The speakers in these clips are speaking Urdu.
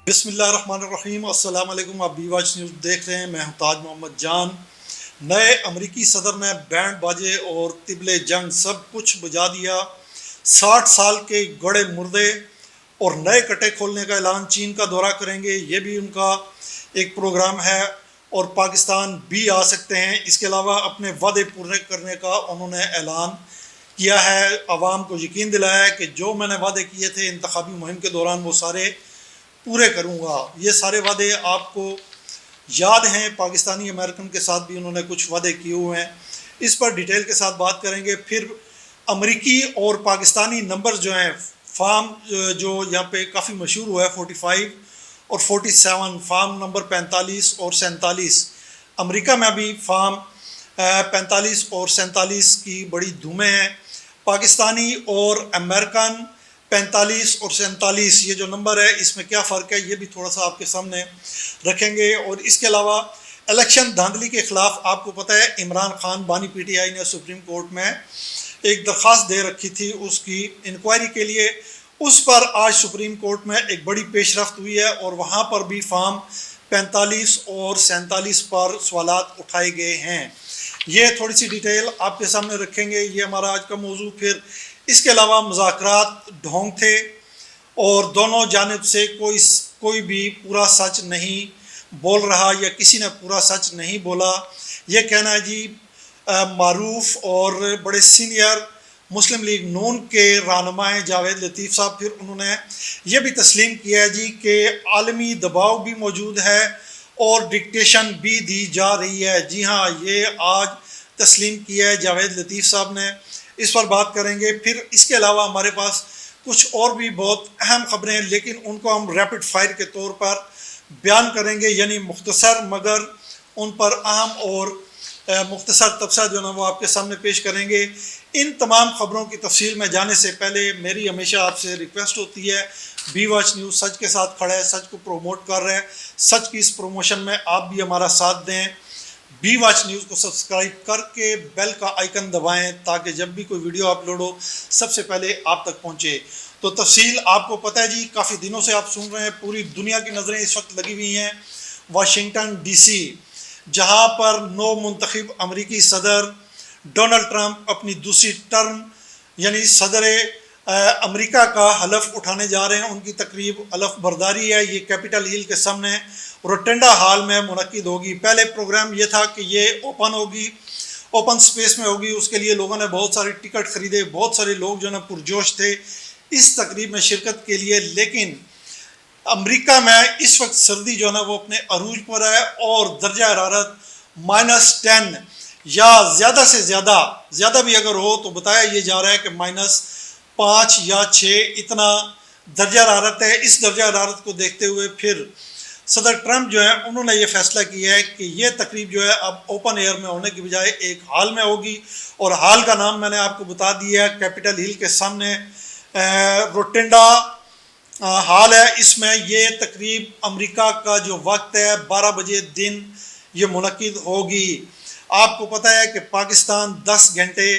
بسم اللہ الرحمن الرحیم۔ السلام علیکم، آپ بی واچ نیوز دیکھ رہے ہیں۔ میں ہوں تاج محمد جان۔ نئے امریکی صدر نے بینڈ باجے اور طبلِ جنگ سب کچھ بجا دیا۔ 60 سال کے گڑے مردے اور نئے کٹے کھولنے کا اعلان۔ چین کا دورہ کریں گے، یہ بھی ان کا ایک پروگرام ہے، اور پاکستان بھی آ سکتے ہیں۔ اس کے علاوہ اپنے وعدے پورے کرنے کا انہوں نے اعلان کیا ہے، عوام کو یقین دلایا ہے کہ جو میں نے وعدے کیے تھے انتخابی مہم کے دوران وہ سارے پورے کروں گا۔ یہ سارے وعدے آپ کو یاد ہیں، پاکستانی امریکن کے ساتھ بھی انہوں نے کچھ وعدے کیے ہوئے ہیں۔ اس پر ڈیٹیل کے ساتھ بات کریں گے۔ پھر امریکی اور پاکستانی نمبر جو ہیں، فارم جو یہاں پہ کافی مشہور ہوا ہے 45 اور 47، فارم نمبر 45 اور 47۔ امریکہ میں بھی فارم 45 اور 47 کی بڑی دھومیں ہیں۔ پاکستانی اور امریکن 45 اور 47 یہ جو نمبر ہے، اس میں کیا فرق ہے، یہ بھی تھوڑا سا آپ کے سامنے رکھیں گے۔ اور اس کے علاوہ الیکشن دھاندلی کے خلاف آپ کو پتہ ہے عمران خان بانی پی ٹی آئی نے سپریم کورٹ میں ایک درخواست دے رکھی تھی اس کی انکوائری کے لیے۔ اس پر آج سپریم کورٹ میں ایک بڑی پیش رفت ہوئی ہے، اور وہاں پر بھی فارم 45 اور 47 پر سوالات اٹھائے گئے ہیں۔ یہ تھوڑی سی ڈیٹیل آپ کے سامنے رکھیں گے، یہ ہمارا آج کا موضوع۔ پھر اس کے علاوہ مذاکرات ڈھونگ تھے، اور دونوں جانب سے کوئی بھی پورا سچ نہیں بول رہا، یا کسی نے پورا سچ نہیں بولا۔ یہ کہنا ہے جی معروف اور بڑے سینئر مسلم لیگ نون کے رہنما جاوید لطیف صاحب، پھر انہوں نے یہ بھی تسلیم کیا ہے جی کہ عالمی دباؤ بھی موجود ہے اور ڈکٹیشن بھی دی جا رہی ہے۔ جی ہاں، یہ آج تسلیم کیا ہے جاوید لطیف صاحب نے، اس پر بات کریں گے۔ پھر اس کے علاوہ ہمارے پاس کچھ اور بھی بہت اہم خبریں ہیں، لیکن ان کو ہم ریپڈ فائر کے طور پر بیان کریں گے، یعنی مختصر مگر ان پر اہم اور مختصر تبصرہ جو نا وہ آپ کے سامنے پیش کریں گے۔ ان تمام خبروں کی تفصیل میں جانے سے پہلے میری ہمیشہ آپ سے ریکویسٹ ہوتی ہے، بی واچ نیوز سچ کے ساتھ کھڑا ہے، سچ کو پروموٹ کر رہے ہیں، سچ کی اس پروموشن میں آپ بھی ہمارا ساتھ دیں۔ بی واچ نیوز کو سبسکرائب کر کے بیل کا آئیکن دبائیں تاکہ جب بھی کوئی ویڈیو اپلوڈ ہو سب سے پہلے آپ تک پہنچے۔ تو تفصیل آپ کو پتہ ہے جی، کافی دنوں سے آپ سن رہے ہیں، پوری دنیا کی نظریں اس وقت لگی ہوئی ہیں واشنگٹن ڈی سی، جہاں پر نو منتخب امریکی صدر ڈونلڈ ٹرمپ اپنی دوسری ٹرم یعنی صدر امریکہ کا حلف اٹھانے جا رہے ہیں۔ ان کی تقریب حلف برداری ہے، یہ کیپٹل ہل کے سامنے روٹنڈا ہال میں منعقد ہوگی۔ پہلے پروگرام یہ تھا کہ یہ اوپن ہوگی، اوپن سپیس میں ہوگی، اس کے لیے لوگوں نے بہت سارے ٹکٹ خریدے، بہت سارے لوگ جو نا پرجوش تھے اس تقریب میں شرکت کے لیے۔ لیکن امریکہ میں اس وقت سردی جو ہے نا وہ اپنے عروج پر ہے، اور درجہ حرارت -10 یا زیادہ سے زیادہ بھی اگر ہو تو بتایا یہ جا رہا ہے کہ -5 یا 6 اتنا درجہ حرارت ہے۔ اس درجہ حرارت کو دیکھتے ہوئے پھر صدر ٹرمپ جو ہے انہوں نے یہ فیصلہ کیا ہے کہ یہ تقریب جو ہے اب اوپن ایئر میں ہونے کی بجائے ایک ہال میں ہوگی، اور ہال کا نام میں نے آپ کو بتا دیا ہے، کیپٹل ہل کے سامنے روٹنڈا ہال ہے۔ اس میں یہ تقریب امریکہ کا جو وقت ہے 12 بجے دن یہ منعقد ہوگی۔ آپ کو پتہ ہے کہ پاکستان 10 گھنٹے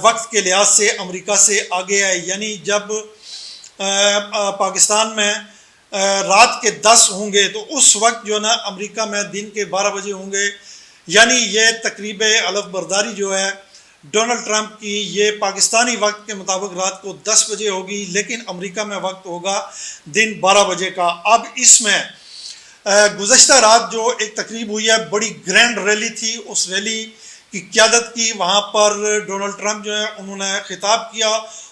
وقت کے لحاظ سے امریکہ سے آگے ہے، یعنی جب پاکستان میں رات کے 10 ہوں گے تو اس وقت جو نا امریکہ میں دن کے 12 بجے ہوں گے۔ یعنی یہ تقریب حلف برداری جو ہے ڈونلڈ ٹرمپ کی، یہ پاکستانی وقت کے مطابق رات کو 10 بجے ہوگی، لیکن امریکہ میں وقت ہوگا دن 12 بجے کا۔ اب اس میں گزشتہ رات جو ایک تقریب ہوئی ہے، بڑی گرینڈ ریلی تھی، اس ریلی کی قیادت کی وہاں پر ڈونلڈ ٹرمپ جو ہے انہوں نے خطاب کیا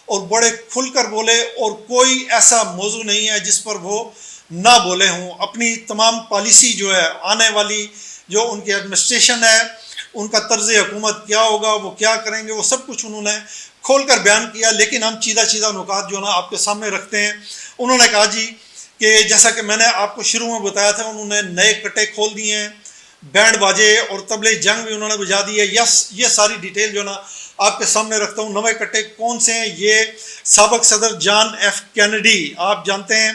اور بڑے کھل کر بولے، اور کوئی ایسا موضوع نہیں ہے جس پر وہ نہ بولے ہوں۔ اپنی تمام پالیسی جو ہے آنے والی جو ان کی ایڈمنسٹریشن ہے، ان کا طرز حکومت کیا ہوگا، وہ کیا کریں گے، وہ سب کچھ انہوں نے کھول کر بیان کیا۔ لیکن ہم چیدہ نکات جو نا آپ کے سامنے رکھتے ہیں۔ انہوں نے کہا جی کہ جیسا کہ میں نے آپ کو شروع میں بتایا تھا، انہوں نے نئے کٹے کھول دیے ہیں، بینڈ باجے اور طبلِ جنگ بھی انہوں نے بجا دی ہے۔ یہ ساری ڈیٹیل جو نا آپ کے سامنے رکھتا ہوں۔ نئے کٹے کون سے ہیں؟ یہ سابق صدر جان ایف کینیڈی آپ جانتے ہیں،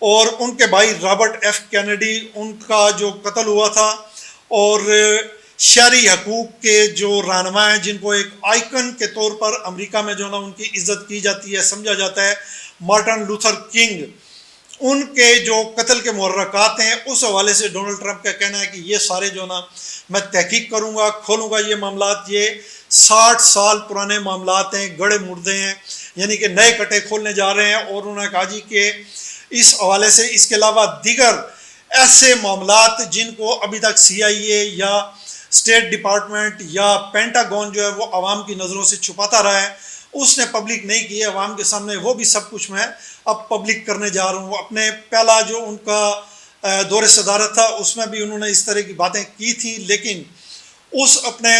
اور ان کے بھائی رابرٹ ایف کینیڈی، ان کا جو قتل ہوا تھا، اور شہری حقوق کے جو رہنما ہیں جن کو ایک آئیکن کے طور پر امریکہ میں جو نا ان کی عزت کی جاتی ہے، سمجھا جاتا ہے، مارٹن لوتھر کنگ، ان کے جو قتل کے محرکات ہیں اس حوالے سے ڈونلڈ ٹرمپ کا کہنا ہے کہ یہ سارے جو نا میں تحقیق کروں گا، کھولوں گا یہ معاملات، یہ 60 سال پرانے معاملات ہیں، گڑے مردے ہیں، یعنی کہ نئے کٹے کھولنے جا رہے ہیں۔ اور انہوں نے کہا جی کہ اس حوالے سے اس کے علاوہ دیگر ایسے معاملات جن کو ابھی تک سی آئی اے یا اسٹیٹ ڈپارٹمنٹ یا پینٹاگون جو ہے وہ عوام کی نظروں سے چھپاتا رہا ہے، اس نے پبلک نہیں کی ہے عوام کے سامنے، وہ بھی سب کچھ میں اب پبلک کرنے جا رہا ہوں۔ اپنے پہلا جو ان کا دور صدارت تھا اس میں بھی انہوں نے اس طرح کی باتیں کی تھیں، لیکن اس اپنے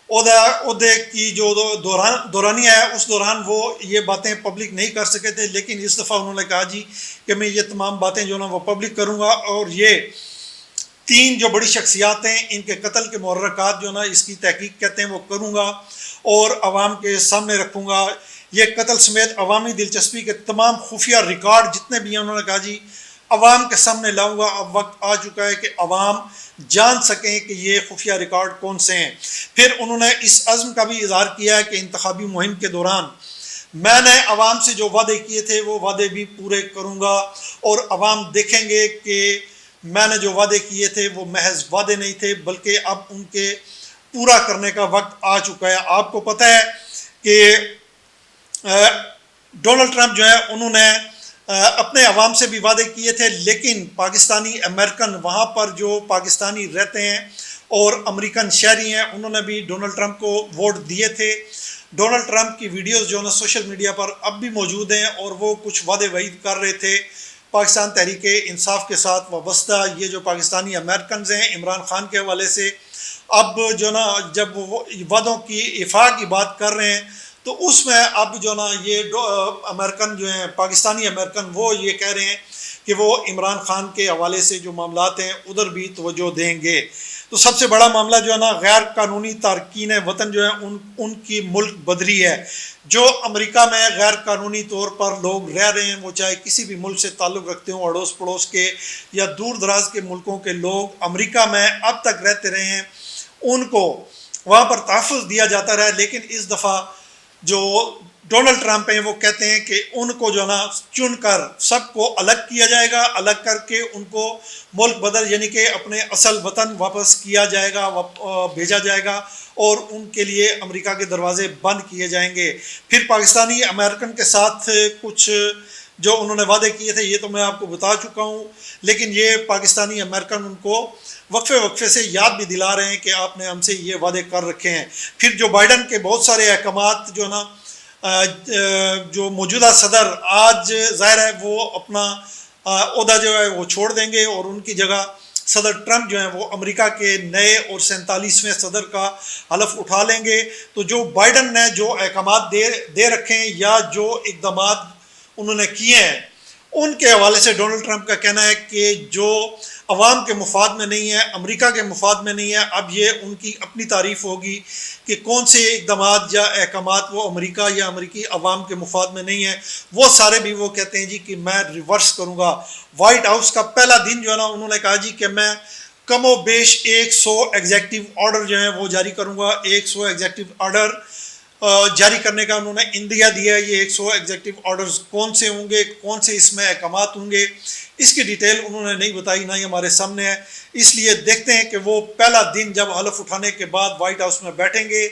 عہدے کی جو دورانیہ ہے اس دوران وہ یہ باتیں پبلک نہیں کر سکے تھے، لیکن اس دفعہ انہوں نے کہا جی کہ میں یہ تمام باتیں جو نا وہ پبلک کروں گا، اور یہ 3 جو بڑی شخصیات ہیں ان کے قتل کے محرکات جو نا اس کی تحقیق کہتے ہیں وہ کروں گا اور عوام کے سامنے رکھوں گا۔ یہ قتل سمیت عوامی دلچسپی کے تمام خفیہ ریکارڈ جتنے بھی ہیں انہوں نے کہا جی عوام کے سامنے لاؤں گا۔ اب وقت آ چکا ہے کہ عوام جان سکیں کہ یہ خفیہ ریکارڈ کون سے ہیں۔ پھر انہوں نے اس عزم کا بھی اظہار کیا ہے کہ انتخابی مہم کے دوران میں نے عوام سے جو وعدے کیے تھے وہ وعدے بھی پورے کروں گا، اور عوام دیکھیں گے کہ میں نے جو وعدے کیے تھے وہ محض وعدے نہیں تھے بلکہ اب ان کے پورا کرنے کا وقت آ چکا ہے۔ آپ کو پتہ ہے کہ ڈونلڈ ٹرمپ جو ہے انہوں نے اپنے عوام سے بھی وعدے کیے تھے، لیکن پاکستانی امریکن وہاں پر جو پاکستانی رہتے ہیں اور امریکن شہری ہیں انہوں نے بھی ڈونلڈ ٹرمپ کو ووٹ دیے تھے۔ ڈونلڈ ٹرمپ کی ویڈیوز جو نا سوشل میڈیا پر اب بھی موجود ہیں اور وہ کچھ وعدے وعید کر رہے تھے پاکستان تحریک انصاف کے ساتھ وابستہ یہ جو پاکستانی امریکنز ہیں عمران خان کے حوالے سے۔ اب جو نا جب وہ وعدوں کی ایفا کی بات کر رہے ہیں تو اس میں اب جو نا یہ امریکن جو ہیں پاکستانی امریکن وہ یہ کہہ رہے ہیں کہ وہ عمران خان کے حوالے سے جو معاملات ہیں ادھر بھی توجہ دیں گے۔ تو سب سے بڑا معاملہ جو ہے نا غیر قانونی تارکین وطن جو ہیں ان کی ملک بدری ہے۔ جو امریکہ میں غیر قانونی طور پر لوگ رہ رہے ہیں وہ چاہے کسی بھی ملک سے تعلق رکھتے ہوں، اڑوس پڑوس کے یا دور دراز کے ملکوں کے لوگ امریکہ میں اب تک رہتے رہے ہیں، ان کو وہاں پر تحفظ دیا جاتا رہا ہے، لیکن اس دفعہ جو ڈونلڈ ٹرمپ ہیں وہ کہتے ہیں کہ ان کو جو نا چن کر سب کو الگ کیا جائے گا، الگ کر کے ان کو ملک بدل یعنی کہ اپنے اصل وطن واپس کیا جائے گا، بھیجا جائے گا، اور ان کے لیے امریکہ کے دروازے بند کیے جائیں گے۔ پھر پاکستانی امریکن کے ساتھ کچھ جو انہوں نے وعدے کیے تھے یہ تو میں آپ کو بتا چکا ہوں، لیکن یہ پاکستانی امریکن ان کو وقفے سے یاد بھی دلا رہے ہیں کہ آپ نے ہم سے یہ وعدے کر رکھے ہیں۔ پھر جو بائیڈن کے بہت سارے احکامات جو نا جو موجودہ صدر آج ظاہر ہے وہ اپنا عہدہ جو ہے وہ چھوڑ دیں گے اور ان کی جگہ صدر ٹرمپ جو ہیں وہ امریکہ کے نئے اور 47ویں صدر کا حلف اٹھا لیں گے۔ تو جو بائیڈن نے جو احکامات دے رکھے ہیں یا جو اقدامات انہوں نے کیے ہیں ان کے حوالے سے ڈونلڈ ٹرمپ کا کہنا ہے کہ جو عوام کے مفاد میں نہیں ہے، امریکہ کے مفاد میں نہیں ہے، اب یہ ان کی اپنی تعریف ہوگی کہ کون سے اقدامات یا احکامات وہ امریکہ یا امریکی عوام کے مفاد میں نہیں ہے، وہ سارے بھی وہ کہتے ہیں جی کہ میں ریورس کروں گا۔ وائٹ ہاؤس کا پہلا دن جو ہے نا انہوں نے کہا جی کہ میں کم و بیش 100 ایگزیکٹو آرڈر جو ہیں وہ جاری کروں گا۔ 100 ایگزیکٹو آرڈر جاری کرنے کا انہوں نے اندیا دیا ہے۔ یہ 100 ایگزیکٹو آرڈرز کون سے ہوں گے، کون سے اس میں احکامات ہوں گے، اس کی ڈیٹیل انہوں نے نہیں بتائی، نہ ہی ہمارے سامنے ہے، اس لیے دیکھتے ہیں کہ وہ پہلا دن جب حلف اٹھانے کے بعد وائٹ ہاؤس میں بیٹھیں گے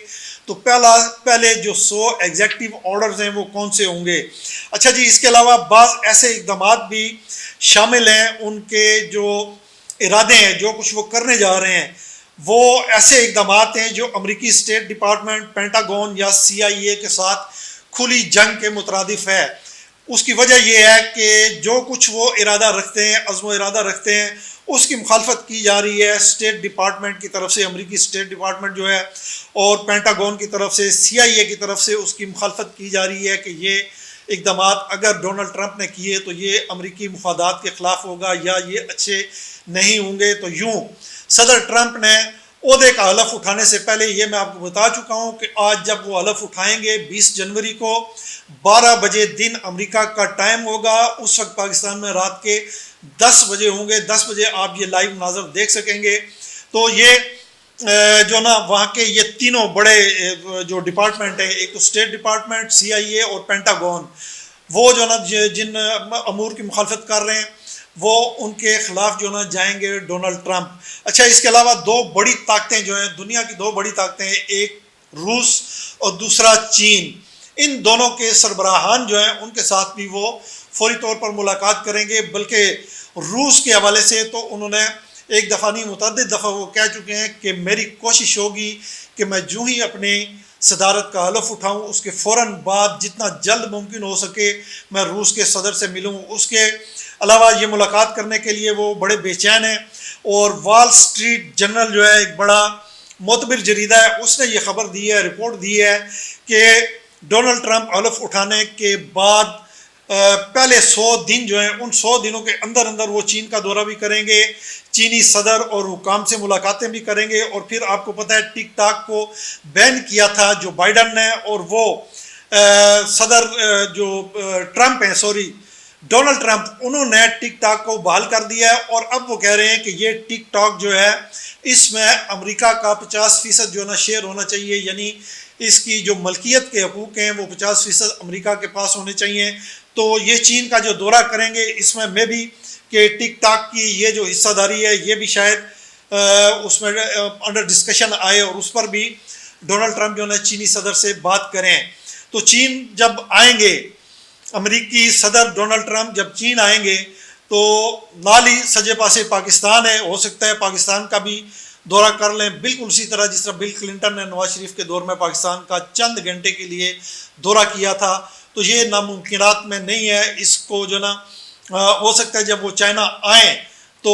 تو پہلے جو 100 ایگزیکٹو آرڈرز ہیں وہ کون سے ہوں گے۔ اچھا جی، اس کے علاوہ بعض ایسے اقدامات بھی شامل ہیں، ان کے جو ارادے ہیں، جو کچھ وہ کرنے جا رہے ہیں، وہ ایسے اقدامات ہیں جو امریکی اسٹیٹ ڈپارٹمنٹ، پینٹاگون یا سی آئی اے کے ساتھ کھلی جنگ کے مترادف ہے۔ اس کی وجہ یہ ہے کہ جو کچھ وہ ارادہ رکھتے ہیں، عزم و ارادہ رکھتے ہیں، اس کی مخالفت کی جا رہی ہے اسٹیٹ ڈپارٹمنٹ کی طرف سے، امریکی اسٹیٹ ڈپارٹمنٹ جو ہے، اور پینٹاگون کی طرف سے، سی آئی اے کی طرف سے اس کی مخالفت کی جا رہی ہے کہ یہ اقدامات اگر ڈونلڈ ٹرمپ نے کیے تو یہ امریکی مفادات کے خلاف ہوگا یا یہ اچھے نہیں ہوں گے۔ تو یوں صدر ٹرمپ نے عہدے کا حلف اٹھانے سے پہلے یہ میں آپ کو بتا چکا ہوں کہ آج جب وہ حلف اٹھائیں گے 20 جنوری کو 12 بجے دن امریکہ کا ٹائم ہوگا، اس وقت پاکستان میں رات کے 10 بجے ہوں گے، 10 بجے آپ یہ لائیو مناظر دیکھ سکیں گے۔ تو یہ جو نا وہاں کے یہ تینوں بڑے جو ڈپارٹمنٹ ہیں، ایک تو اسٹیٹ ڈپارٹمنٹ، سی آئی اے اور پینٹاگون، وہ جو ہے نا جن امور کی مخالفت کر رہے ہیں وہ ان کے خلاف جو ہے نا جائیں گے ڈونلڈ ٹرمپ۔ اچھا، اس کے علاوہ دو بڑی طاقتیں جو ہیں، دنیا کی دو بڑی طاقتیں ہیں، ایک روس اور دوسرا چین، ان دونوں کے سربراہان جو ہیں ان کے ساتھ بھی وہ فوری طور پر ملاقات کریں گے۔ بلکہ روس کے حوالے سے تو انہوں نے ایک دفعہ نہیں متعدد دفعہ وہ کہہ چکے ہیں کہ میری کوشش ہوگی کہ میں جو ہی اپنی صدارت کا حلف اٹھاؤں اس کے فوراً بعد جتنا جلد ممکن ہو سکے میں روس کے صدر سے ملوں۔ اس کے علاوہ یہ ملاقات کرنے کے لیے وہ بڑے بے چین ہیں، اور وال سٹریٹ جرنل جو ہے ایک بڑا معتبر جریدہ ہے، اس نے یہ خبر دی ہے، رپورٹ دی ہے کہ ڈونلڈ ٹرمپ حلف اٹھانے کے بعد پہلے 100 دن جو ہیں، ان 100 دنوں کے اندر اندر وہ چین کا دورہ بھی کریں گے، چینی صدر اور حکام سے ملاقاتیں بھی کریں گے۔ اور پھر آپ کو پتہ ہے ٹک ٹاک کو بین کیا تھا جو بائیڈن نے، اور وہ صدر جو ٹرمپ ہیں، ڈونلڈ ٹرمپ، انہوں نے ٹک ٹاک کو بحال کر دیا ہے، اور اب وہ کہہ رہے ہیں کہ یہ ٹک ٹاک جو ہے اس میں امریکہ کا 50% جو ہے نا شیئر ہونا چاہیے، یعنی اس کی جو ملکیت کے حقوق ہیں وہ 50% امریکہ کے پاس ہونے چاہیے۔ تو یہ چین کا جو دورہ کریں گے اس میں بھی کہ ٹک ٹاک کی یہ جو حصہ داری ہے یہ بھی شاید اس میں انڈر ڈسکشن آئے، اور اس پر بھی ڈونلڈ ٹرمپ جو ہے چینی صدر سے بات کریں۔ تو چین جب آئیں گے، امریکی صدر ڈونلڈ ٹرمپ جب چین آئیں گے تو نال ہی سجے پاسے پاکستان ہے، ہو سکتا ہے پاکستان کا بھی دورہ کر لیں، بالکل اسی طرح جس طرح بل کلنٹن نے نواز شریف کے دور میں پاکستان کا چند گھنٹے کے لیے دورہ کیا تھا۔ تو یہ ناممکنات میں نہیں ہے، اس کو جو نا ہو سکتا ہے جب وہ چائنا آئیں تو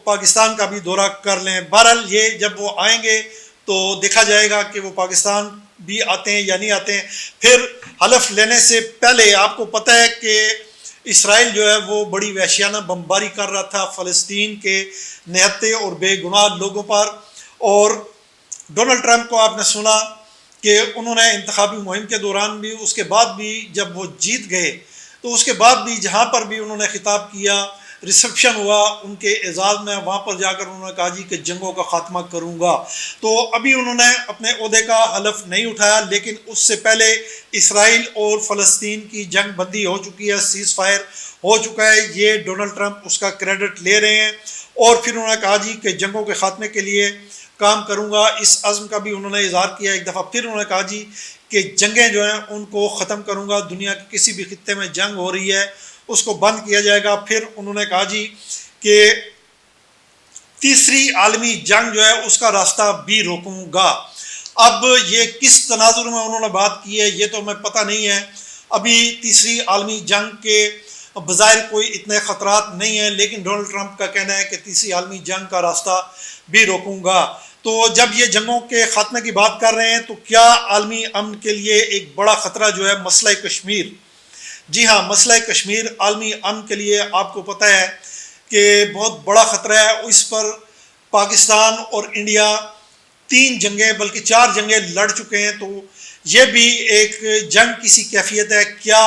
پاکستان کا بھی دورہ کر لیں۔ بہرحال یہ جب وہ آئیں گے تو دیکھا جائے گا کہ وہ پاکستان بھی آتے ہیں یا نہیں آتے ہیں۔ پھر حلف لینے سے پہلے آپ کو پتہ ہے کہ اسرائیل جو ہے وہ بڑی وحشیانہ بمباری کر رہا تھا فلسطین کے نہتے اور بے گناہ لوگوں پر، اور ڈونلڈ ٹرمپ کو آپ نے سنا کہ انہوں نے انتخابی مہم کے دوران بھی، اس کے بعد بھی جب وہ جیت گئے تو اس کے بعد بھی جہاں پر بھی انہوں نے خطاب کیا، ریسیپشن ہوا ان کے اعزاز میں، وہاں پر جا کر انہوں نے کہا جی کہ جنگوں کا خاتمہ کروں گا۔ تو ابھی انہوں نے اپنے عہدے کا حلف نہیں اٹھایا، لیکن اس سے پہلے اسرائیل اور فلسطین کی جنگ بندی ہو چکی ہے، سیز فائر ہو چکا ہے، یہ ڈونلڈ ٹرمپ اس کا کریڈٹ لے رہے ہیں، اور پھر انہوں نے کہا جی کہ جنگوں کے خاتمے کے لیے کام کروں گا، اس عزم کا بھی انہوں نے اظہار کیا۔ ایک دفعہ پھر انہوں نے کہا جی کہ جنگیں جو ہیں ان کو ختم کروں گا، دنیا کے کسی بھی خطے میں جنگ ہو رہی ہے اس کو بند کیا جائے گا۔ پھر انہوں نے کہا جی کہ تیسری عالمی جنگ جو ہے اس کا راستہ بھی روکوں گا۔ اب یہ کس تناظر میں انہوں نے بات کی ہے یہ تو ہمیں پتہ نہیں ہے، ابھی تیسری عالمی جنگ کے بظاہر کوئی اتنے خطرات نہیں ہیں، لیکن ڈونلڈ ٹرمپ کا کہنا ہے کہ تیسری عالمی جنگ کا راستہ بھی روکوں گا۔ تو جب یہ جنگوں کے خاتمے کی بات کر رہے ہیں تو کیا عالمی امن کے لیے ایک بڑا خطرہ جو ہے مسئلہ کشمیر؟ جی ہاں، مسئلہ کشمیر عالمی امن کے لیے آپ کو پتہ ہے کہ بہت بڑا خطرہ ہے۔ اس پر پاکستان اور انڈیا 3 جنگیں بلکہ 4 جنگیں لڑ چکے ہیں، تو یہ بھی ایک جنگ کسی کیفیت ہے۔ کیا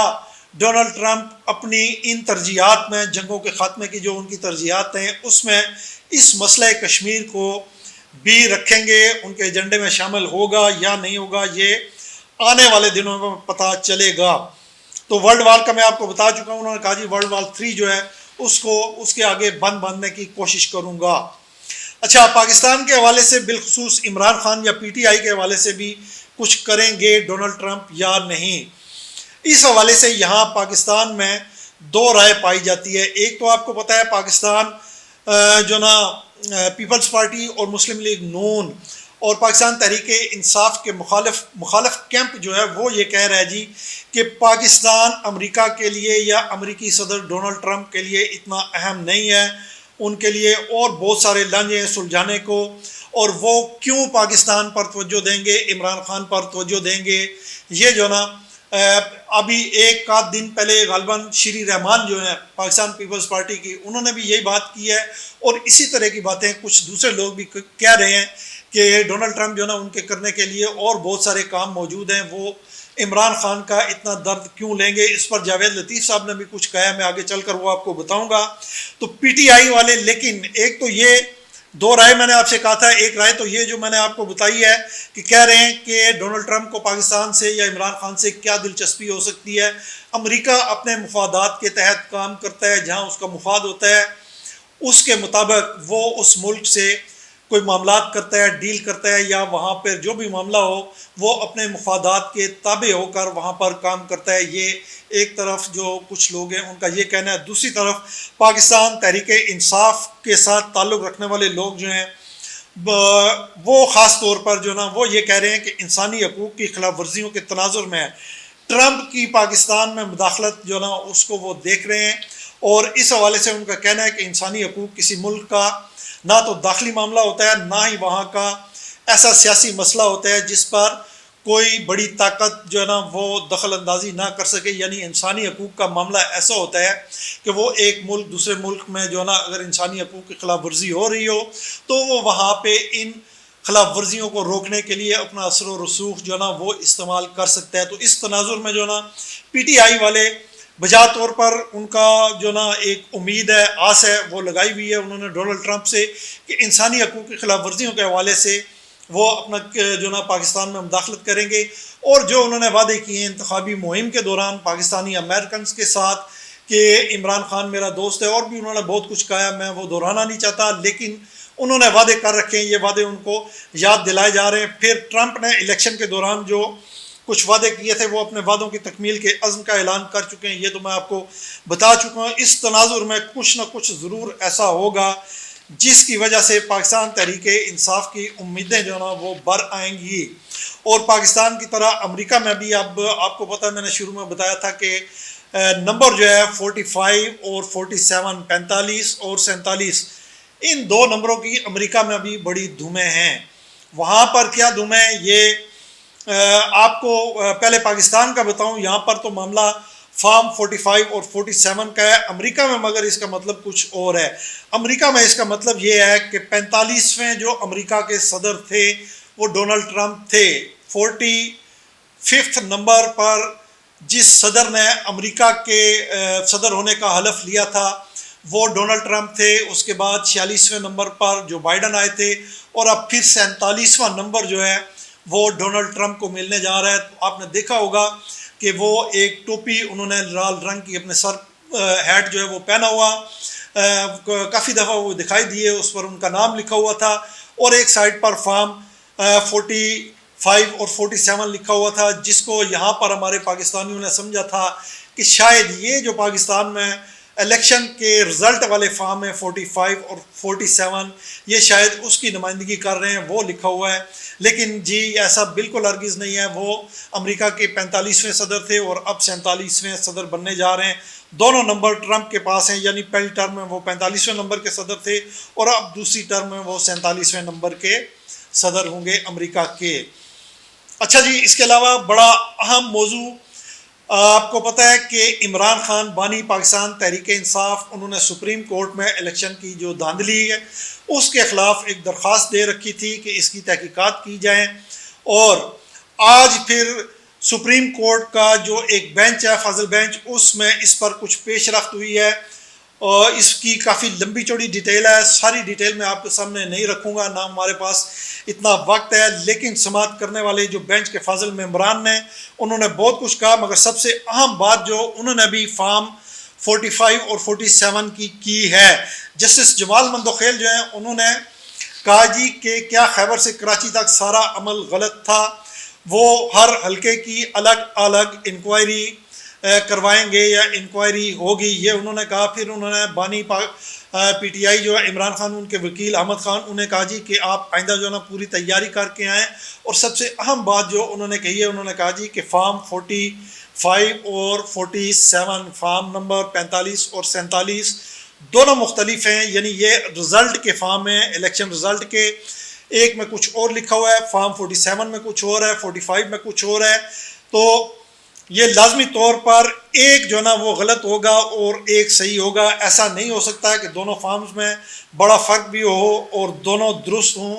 ڈونلڈ ٹرمپ اپنی ان ترجیحات میں، جنگوں کے خاتمے کی جو ان کی ترجیحات ہیں اس میں اس مسئلہ کشمیر کو بھی رکھیں گے، ان کے ایجنڈے میں شامل ہوگا یا نہیں ہوگا، یہ آنے والے دنوں میں پتہ چلے گا۔ تو ورلڈ وار کا میں آپ کو بتا چکا ہوں، انہوں نے کہا جی ورلڈ وار 3 جو ہے اس کے آگے بند باندھنے کی کوشش کروں گا۔ اچھا، پاکستان کے حوالے سے بالخصوص عمران خان یا پی ٹی آئی کے حوالے سے بھی کچھ کریں گے ڈونلڈ ٹرمپ یا نہیں؟ اس حوالے سے یہاں پاکستان میں 2 رائے پائی جاتی ہے۔ ایک تو آپ کو پتہ ہے پاکستان جو نا پیپلز پارٹی اور مسلم لیگ نون اور پاکستان تحریک انصاف کے مخالف کیمپ جو ہے وہ یہ کہہ رہا ہے جی کہ پاکستان امریکہ کے لیے یا امریکی صدر ڈونلڈ ٹرمپ کے لیے اتنا اہم نہیں ہے، ان کے لیے اور بہت سارے لانجے ہیں سلجھانے کو، اور وہ کیوں پاکستان پر توجہ دیں گے، عمران خان پر توجہ دیں گے۔ یہ جو نا ابھی 1 دن پہلے غالباً شری رحمان جو ہیں پاکستان پیپلز پارٹی کی، انہوں نے بھی یہی بات کی ہے، اور اسی طرح کی باتیں کچھ دوسرے لوگ بھی کہہ رہے ہیں کہ ڈونلڈ ٹرمپ جو ہے نا ان کے کرنے کے لیے اور بہت سارے کام موجود ہیں، وہ عمران خان کا اتنا درد کیوں لیں گے۔ اس پر جاوید لطیف صاحب نے بھی کچھ کہا ہے، میں آگے چل کر وہ آپ کو بتاؤں گا۔ تو پی ٹی آئی والے، لیکن ایک تو یہ دو رائے میں نے آپ سے کہا تھا، ایک رائے تو یہ جو میں نے آپ کو بتائی ہے کہ کہہ رہے ہیں کہ ڈونلڈ ٹرمپ کو پاکستان سے یا عمران خان سے کیا دلچسپی ہو سکتی ہے، امریکہ اپنے مفادات کے تحت کام کرتا ہے، جہاں اس کا مفاد ہوتا ہے اس کے مطابق وہ اس ملک سے کوئی معاملات کرتا ہے، ڈیل کرتا ہے، یا وہاں پر جو بھی معاملہ ہو وہ اپنے مفادات کے تابع ہو کر وہاں پر کام کرتا ہے۔ یہ ایک طرف جو کچھ لوگ ہیں ان کا یہ کہنا ہے۔ دوسری طرف پاکستان تحریک انصاف کے ساتھ تعلق رکھنے والے لوگ جو ہیں وہ خاص طور پر جو نا وہ یہ کہہ رہے ہیں کہ انسانی حقوق کی خلاف ورزیوں کے تناظر میں ٹرمپ کی پاکستان میں مداخلت جو نا اس کو وہ دیکھ رہے ہیں، اور اس حوالے سے ان کا کہنا ہے کہ انسانی حقوق کسی ملک کا نہ تو داخلی معاملہ ہوتا ہے، نہ ہی وہاں کا ایسا سیاسی مسئلہ ہوتا ہے جس پر کوئی بڑی طاقت جو ہے نا وہ دخل اندازی نہ کر سکے۔ یعنی انسانی حقوق کا معاملہ ایسا ہوتا ہے کہ وہ ایک ملک دوسرے ملک میں جو ہے نا اگر انسانی حقوق کی خلاف ورزی ہو رہی ہو تو وہ وہاں پہ ان خلاف ورزیوں کو روکنے کے لیے اپنا اثر و رسوخ جو ہے نا وہ استعمال کر سکتا ہے۔ تو اس تناظر میں جو ہے نا پی ٹی آئی والے بجا طور پر ان کا جو نا ایک امید ہے، آس ہے، وہ لگائی ہوئی ہے انہوں نے ڈونلڈ ٹرمپ سے کہ انسانی حقوق کی خلاف ورزیوں کے حوالے سے وہ اپنا جو نا پاکستان میں مداخلت کریں گے، اور جو انہوں نے وعدے کیے ہیں انتخابی مہم کے دوران پاکستانی امریکنز کے ساتھ کہ عمران خان میرا دوست ہے، اور بھی انہوں نے بہت کچھ کہا ہے، میں وہ دہرانا نہیں چاہتا، لیکن انہوں نے وعدے کر رکھے ہیں، یہ وعدے ان کو یاد دلائے جا رہے ہیں۔ پھر ٹرمپ نے الیکشن کے دوران جو کچھ وعدے کیے تھے وہ اپنے وعدوں کی تکمیل کے عزم کا اعلان کر چکے ہیں، یہ تو میں آپ کو بتا چکا ہوں۔ اس تناظر میں کچھ نہ کچھ ضرور ایسا ہوگا جس کی وجہ سے پاکستان تحریک انصاف کی امیدیں جو نا وہ بر آئیں گی، اور پاکستان کی طرح امریکہ میں بھی اب آپ کو پتہ ہے میں نے شروع میں بتایا تھا کہ نمبر جو ہے 45 اور 47 45 اور 47 ان دو نمبروں کی امریکہ میں بھی بڑی دھومیں ہیں۔ وہاں پر کیا دھومیں، یہ آپ کو پہلے پاکستان کا بتاؤں، یہاں پر تو معاملہ فارم 45 اور 47 کا ہے، امریکہ میں مگر اس کا مطلب کچھ اور ہے۔ امریکہ میں اس کا مطلب یہ ہے کہ 45ویں جو امریکہ کے صدر تھے وہ ڈونلڈ ٹرمپ تھے۔ 45 نمبر پر جس صدر نے امریکہ کے صدر ہونے کا حلف لیا تھا وہ ڈونلڈ ٹرمپ تھے۔ اس کے بعد 46ویں نمبر پر جو بائیڈن آئے تھے، اور اب پھر 47واں نمبر جو ہے وہ ڈونلڈ ٹرمپ کو ملنے جا رہا ہے۔ تو آپ نے دیکھا ہوگا کہ وہ ایک ٹوپی انہوں نے لال رنگ کی اپنے سر ہیٹ جو ہے وہ پہنا ہوا، کافی دفعہ وہ دکھائی دیے، اس پر ان کا نام لکھا ہوا تھا، اور ایک سائڈ پر فارم 45 اور 47 لکھا ہوا تھا، جس کو یہاں پر ہمارے پاکستانیوں نے سمجھا تھا کہ شاید یہ جو پاکستان میں الیکشن کے رزلٹ والے فارم ہیں 45 اور 47 یہ شاید اس کی نمائندگی کر رہے ہیں، وہ لکھا ہوا ہے۔ لیکن جی ایسا بالکل ہرگز نہیں ہے، وہ امریکہ کے 45ویں صدر تھے اور اب 47ویں صدر بننے جا رہے ہیں۔ دونوں نمبر ٹرمپ کے پاس ہیں، یعنی پہلی ٹرم میں وہ 45ویں نمبر کے صدر تھے اور اب دوسری ٹرم میں وہ 47ویں نمبر کے صدر ہوں گے امریکہ کے۔ اچھا جی، اس کے علاوہ بڑا اہم موضوع آپ کو پتہ ہے کہ عمران خان بانی پاکستان تحریک انصاف، انہوں نے سپریم کورٹ میں الیکشن کی جو دھاندلی ہے اس کے خلاف ایک درخواست دے رکھی تھی کہ اس کی تحقیقات کی جائیں، اور آج پھر سپریم کورٹ کا جو ایک بینچ ہے فاضل بینچ، اس میں اس پر کچھ پیش رفت ہوئی ہے، اور اس کی کافی لمبی چوڑی ڈیٹیل ہے، ساری ڈیٹیل میں آپ کے سامنے نہیں رکھوں گا، نہ ہمارے پاس اتنا وقت ہے، لیکن سماعت کرنے والے جو بینچ کے فاضل ممبران نے انہوں نے بہت کچھ کہا، مگر سب سے اہم بات جو انہوں نے بھی فارم 45 اور 47 کی ہے۔ جسٹس جمال مندوخیل جو ہیں انہوں نے کہا جی کہ کیا خیبر سے کراچی تک سارا عمل غلط تھا، وہ ہر حلقے کی الگ الگ انکوائری کروائیں گے یا انکوائری ہوگی، یہ انہوں نے کہا۔ پھر انہوں نے بانی پی ٹی آئی جو ہے عمران خان، ان کے وکیل احمد خان، انہیں کہا جی کہ آپ آئندہ جو ہے نا پوری تیاری کر کے آئیں، اور سب سے اہم بات جو انہوں نے کہی ہے، انہوں نے کہا جی کہ فارم 45 اور 47 فارم نمبر 45 اور 47 دونوں مختلف ہیں، یعنی یہ رزلٹ کے فارم ہیں، الیکشن رزلٹ کے، ایک میں کچھ اور لکھا ہوا ہے، فارم 47 میں کچھ اور ہے، 45 میں کچھ اور ہے، تو یہ لازمی طور پر ایک جو نا وہ غلط ہوگا اور ایک صحیح ہوگا۔ ایسا نہیں ہو سکتا ہے کہ دونوں فارمز میں بڑا فرق بھی ہو اور دونوں درست ہوں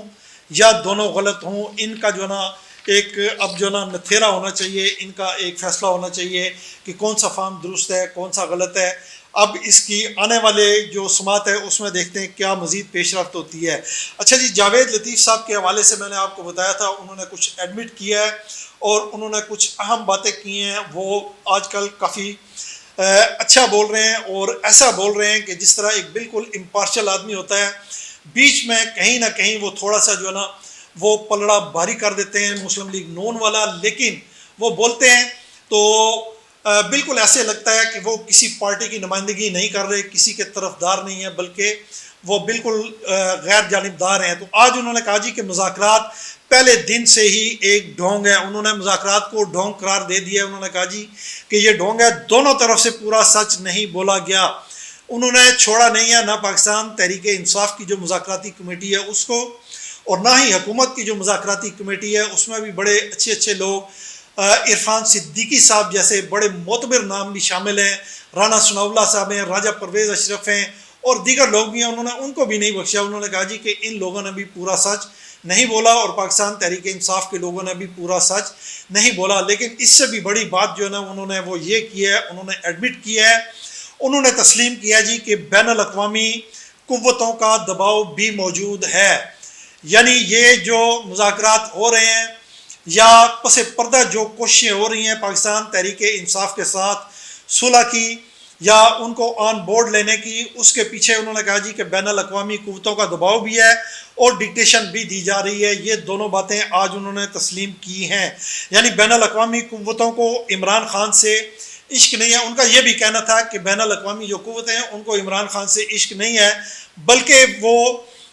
یا دونوں غلط ہوں۔ ان کا جو نا ایک اب جو نا نتھیرا ہونا چاہیے، ان کا ایک فیصلہ ہونا چاہیے کہ کون سا فارم درست ہے کون سا غلط ہے۔ اب اس کی آنے والے جو سماعت ہے اس میں دیکھتے ہیں کیا مزید پیش رفت ہوتی ہے۔ اچھا جی، جاوید لطیف صاحب کے حوالے سے میں نے آپ کو بتایا تھا، انہوں نے کچھ ایڈمٹ کیا ہے اور انہوں نے کچھ اہم باتیں کی ہیں۔ وہ آج کل کافی اچھا بول رہے ہیں اور ایسا بول رہے ہیں کہ جس طرح ایک بالکل امپارشل آدمی ہوتا ہے، بیچ میں کہیں نہ کہیں وہ تھوڑا سا جو ہے نا وہ پلڑا بھاری کر دیتے ہیں مسلم لیگ نون والا، لیکن وہ بولتے ہیں تو بالکل ایسے لگتا ہے کہ وہ کسی پارٹی کی نمائندگی نہیں کر رہے، کسی کے طرفدار نہیں ہیں، بلکہ وہ بالکل غیر جانبدار ہیں۔ تو آج انہوں نے کہا جی کہ مذاکرات پہلے دن سے ہی ایک ڈھونگ ہے، انہوں نے مذاکرات کو ڈھونگ قرار دے دیا ہے۔ انہوں نے کہا جی کہ یہ ڈھونگ ہے، دونوں طرف سے پورا سچ نہیں بولا گیا۔ انہوں نے چھوڑا نہیں ہے نہ پاکستان تحریک انصاف کی جو مذاکراتی کمیٹی ہے اس کو، اور نہ ہی حکومت کی جو مذاکراتی کمیٹی ہے اس میں بھی بڑے اچھے اچھے لوگ، عرفان صدیقی صاحب جیسے بڑے معتبر نام بھی شامل ہیں، رانا ثناء اللہ صاحب ہیں، راجہ پرویز اشرف ہیں اور دیگر لوگ بھی ہیں۔ انہوں نے ان کو بھی نہیں بخشا۔ انہوں نے کہا جی کہ ان لوگوں نے بھی پورا سچ نہیں بولا اور پاکستان تحریک انصاف کے لوگوں نے بھی پورا سچ نہیں بولا۔ لیکن اس سے بھی بڑی بات جو ہے نا انہوں نے وہ یہ کی ہے، انہوں نے ایڈمٹ کیا ہے، انہوں نے تسلیم کیا جی کہ بین الاقوامی قوتوں کا دباؤ بھی موجود ہے۔ یعنی یہ جو مذاکرات ہو رہے ہیں یا پس پردہ جو کوششیں ہو رہی ہیں پاکستان تحریک انصاف کے ساتھ صلح کی یا ان کو آن بورڈ لینے کی، اس کے پیچھے انہوں نے کہا جی کہ بین الاقوامی قوتوں کا دباؤ بھی ہے اور ڈکٹیشن بھی دی جا رہی ہے۔ یہ دونوں باتیں آج انہوں نے تسلیم کی ہیں۔ یعنی بین الاقوامی قوتوں کو عمران خان سے عشق نہیں ہے۔ ان کا یہ بھی کہنا تھا کہ بین الاقوامی جو قوتیں ہیں ان کو عمران خان سے عشق نہیں ہے، بلکہ وہ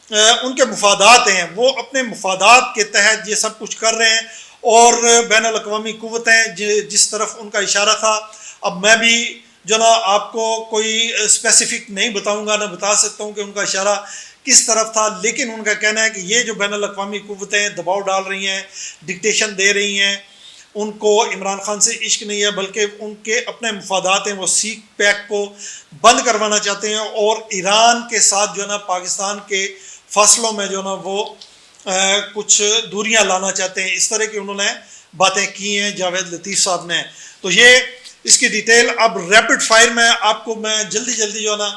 ان کے مفادات ہیں، وہ اپنے مفادات کے تحت یہ سب کچھ کر رہے ہیں۔ اور بین الاقوامی قوتیں جس طرف ان کا اشارہ تھا، اب میں بھی جو نا آپ کو کوئی اسپیسیفک نہیں بتاؤں گا، نہ بتا سکتا ہوں کہ ان کا اشارہ کس طرف تھا، لیکن ان کا کہنا ہے کہ یہ جو بین الاقوامی قوتیں دباؤ ڈال رہی ہیں، ڈکٹیشن دے رہی ہیں، ان کو عمران خان سے عشق نہیں ہے بلکہ ان کے اپنے مفادات ہیں۔ وہ سیک پیک کو بند کروانا چاہتے ہیں اور ایران کے ساتھ جو ہے نا پاکستان کے فاصلوں میں جو ہے نا وہ کچھ دوریاں لانا چاہتے ہیں۔ اس طرح کی انہوں نے باتیں کی ہیں جاوید لطیف صاحب نے۔ تو یہ اس کی ڈیٹیل اب ریپڈ فائر میں آپ کو میں جلدی جو ہے نا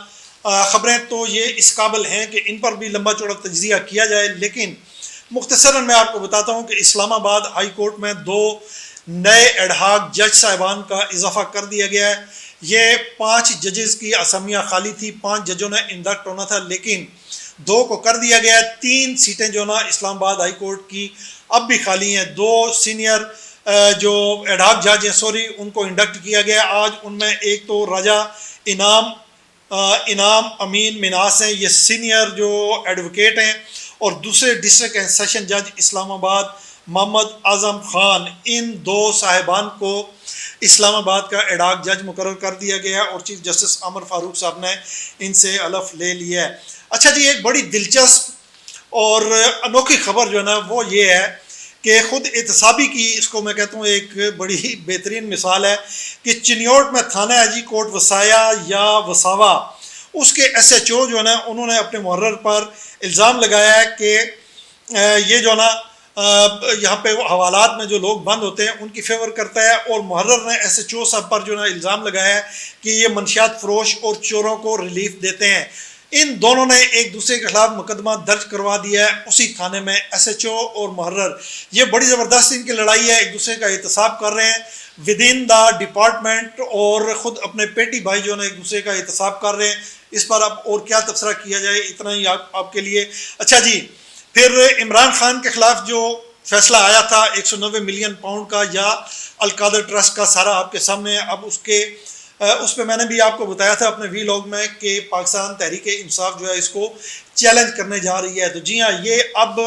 خبریں تو یہ اس قابل ہیں کہ ان پر بھی لمبا چوڑا تجزیہ کیا جائے، لیکن مختصراً میں آپ کو بتاتا ہوں کہ اسلام آباد ہائی کورٹ میں 2 نئے ایڈہاک جج صاحبان کا اضافہ کر دیا گیا ہے۔ یہ 5 ججز کی اسامیاں خالی تھی، 5 ججوں نے انڈکٹ ہونا تھا لیکن 2 کو کر دیا گیا ہے۔ 3 سیٹیں جو نا اسلام آباد ہائی کورٹ کی اب بھی خالی ہیں۔ 2 سینئر جو ایڈہاک جج ہیں ان کو انڈکٹ کیا گیا آج۔ ان میں ایک تو راجہ انعام امین مناس ہیں، یہ سینئر جو ایڈوکیٹ ہیں، اور دوسرے ڈسٹرکٹ اینڈ سیشن جج اسلام آباد محمد اعظم خان۔ ان 2 صاحبان کو اسلام آباد کا ایڈہاک جج مقرر کر دیا گیا اور چیف جسٹس عمر فاروق صاحب نے ان سے حلف لے لیا ہے۔ اچھا جی، ایک بڑی دلچسپ اور انوکھی خبر جو ہے نا وہ یہ ہے کہ خود احتسابی کی، اس کو میں کہتا ہوں ایک بڑی بہترین مثال ہے کہ چنیوٹ میں تھانہ حاجی کوٹ وسایا یا وساوا، اس کے ایس ایچ او جو ہے نا انہوں نے اپنے محرر پر الزام لگایا ہے کہ یہ جو ہے نا یہاں پہ حوالات میں جو لوگ بند ہوتے ہیں ان کی فیور کرتا ہے، اور محرر نے ایس ایچ او صاحب پر جو ہے نا الزام لگایا ہے کہ یہ منشیات فروش اور چوروں کو ریلیف دیتے ہیں۔ ان دونوں نے ایک دوسرے کے خلاف مقدمہ درج کروا دیا ہے اسی تھانے میں، ایس ایچ او اور محرر۔ یہ بڑی زبردست ان کی لڑائی ہے، ایک دوسرے کا احتساب کر رہے ہیں ود ان دا ڈپارٹمنٹ، اور خود اپنے پیٹی بھائی جو ہے نا ایک دوسرے کا احتساب کر رہے ہیں۔ اس پر اب اور کیا تبصرہ کیا جائے، اتنا ہی آپ کے لیے۔ اچھا جی، پھر عمران خان کے خلاف جو فیصلہ آیا تھا 190 ملین پاؤنڈ کا یا القادر ٹرسٹ کا، سارا آپ کے سامنے ہے۔ اب اس پہ میں نے بھی آپ کو بتایا تھا اپنے وی لاگ میں کہ پاکستان تحریک انصاف جو ہے اس کو چیلنج کرنے جا رہی ہے۔ تو جی ہاں، یہ اب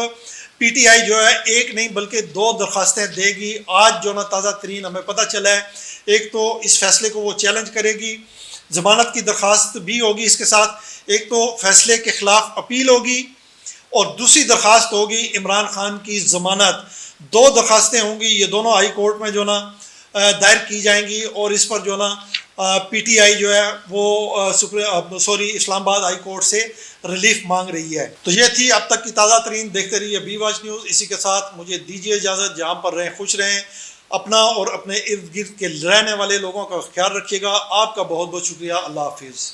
پی ٹی آئی جو ہے ایک نہیں بلکہ 2 درخواستیں دے گی آج جو نا تازہ ترین ہمیں پتہ چلا ہے۔ ایک تو اس فیصلے کو وہ چیلنج کرے گی، ضمانت کی درخواست بھی ہوگی اس کے ساتھ، ایک تو فیصلے کے خلاف اپیل ہوگی اور دوسری درخواست ہوگی عمران خان کی ضمانت۔ 2 درخواستیں ہوں گی، یہ دونوں ہائی کورٹ میں جو نا دائر کی جائیں گی، اور اس پر جو نا پی ٹی آئی جو ہے وہ اسلام آباد ہائی کورٹ سے ریلیف مانگ رہی ہے۔ تو یہ تھی اب تک کی تازہ ترین، دیکھتے رہیے بی واچ نیوز۔ اسی کے ساتھ مجھے دیجیے اجازت، جہاں پر رہیں خوش رہیں، اپنا اور اپنے ارد گرد کے رہنے والے لوگوں کا خیال رکھیے گا۔ آپ کا بہت بہت شکریہ۔ اللہ حافظ۔